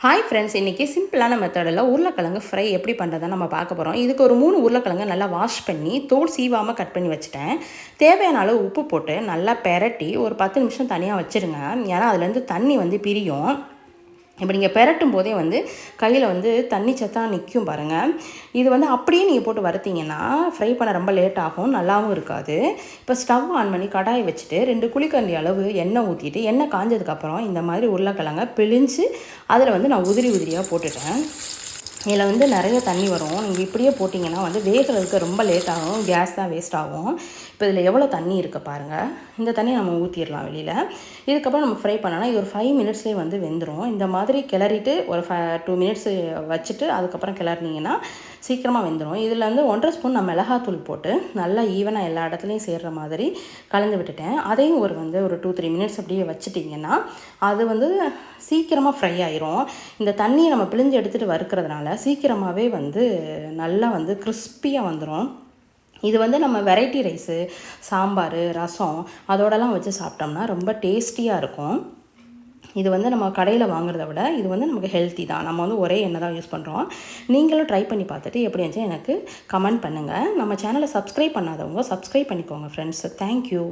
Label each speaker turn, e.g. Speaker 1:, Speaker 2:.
Speaker 1: Hi friends, இன்றைக்கி சிம்பிளான மெத்தடில் உருளைக்கிழங்கு ஃப்ரை எப்படி பண்ணுறதை நம்ம பார்க்க போகிறோம். இதுக்கு ஒரு 3 உருளைக்கிழங்கு நல்லா வாஷ் பண்ணி தோல் சீவாமல் கட் பண்ணி வச்சுட்டேன். தேவையான அளவு உப்பு போட்டு நல்லா பெரட்டி ஒரு 10 நிமிஷம் தனியாக வச்சுருங்க. ஏன்னா அதுலேருந்து தண்ணி பிரியும். இப்போ நீங்கள் பெரட்டும் போதே கையில் தண்ணி சத்தா நிற்கும் பாருங்கள். இது அப்படியே நீங்கள் போட்டு வறுத்தீங்கன்னா ஃப்ரை பண்ண ரொம்ப லேட் ஆகும், நல்லாவும் இருக்காது. இப்போ ஸ்டவ் ஆன் பண்ணி கடாயை வச்சுட்டு 2 குழிக்கரண்டி அளவு எண்ணெய் ஊற்றிட்டு, எண்ணெய் காஞ்சதுக்கப்புறம் இந்த மாதிரி உருளைக்கிழங்க பிழிஞ்சு அதில் நான் உதிரி உதிரியாக போட்டுட்டேன். இதில் நிறைய தண்ணி வரும். நீங்கள் இப்படியே போட்டிங்கன்னா வேகிறதுக்கு ரொம்ப லேட் ஆகும், கேஸ் தான் வேஸ்ட் ஆகும். இப்போ இதில் எவ்வளோ தண்ணி இருக்குது பாருங்கள். இந்த தண்ணியை நம்ம ஊற்றிடலாம் வெளியில். இதுக்கப்புறம் நம்ம ஃப்ரை பண்ணோன்னா இது ஒரு 5 மினிட்ஸ்லேயே வெந்துடும். இந்த மாதிரி கிளறிட்டு ஒரு 2 மினிட்ஸ் வச்சுட்டு அதுக்கப்புறம் கிளறினீங்கன்னா சீக்கிரமாக வெந்துடும். இதில் 1.5 ஸ்பூன் நான் மிளகாத்தூள் போட்டு நல்லா ஈவனாக எல்லா இடத்துலையும் சேர்கிற மாதிரி கலந்து விட்டுட்டேன். அதையும் ஒரு 2-3 மினிட்ஸ் அப்படியே வச்சுட்டிங்கன்னா அது சீக்கிரமாக ஃப்ரை ஆயிரும். இந்த தண்ணியை நம்ம பிழிஞ்சு எடுத்துகிட்டு வறுக்கிறதுனால சீக்கிரமாகவே நல்லா கிறிஸ்பியாக வந்துடும். இது நம்ம வெரைட்டி ரைஸு, சாம்பார், ரசம் அதோடலாம் வச்சு சாப்பிட்டோம்னா ரொம்ப டேஸ்டியாக இருக்கும். இது நம்ம கடையில் வாங்குறத விட இது நமக்கு ஹெல்த்தி தான். நம்ம ஒரே எண்ணெய் தான் யூஸ் பண்ணுறோம். நீங்களும் ட்ரை பண்ணி பார்த்துட்டு எப்படி இருந்துச்சு எனக்கு கமெண்ட் பண்ணுங்கள். நம்ம சேனலை சப்ஸ்கிரைப் பண்ணாதவங்க சப்ஸ்கிரைப் பண்ணிக்கோங்க ஃப்ரெண்ட்ஸ். தேங்க்யூ.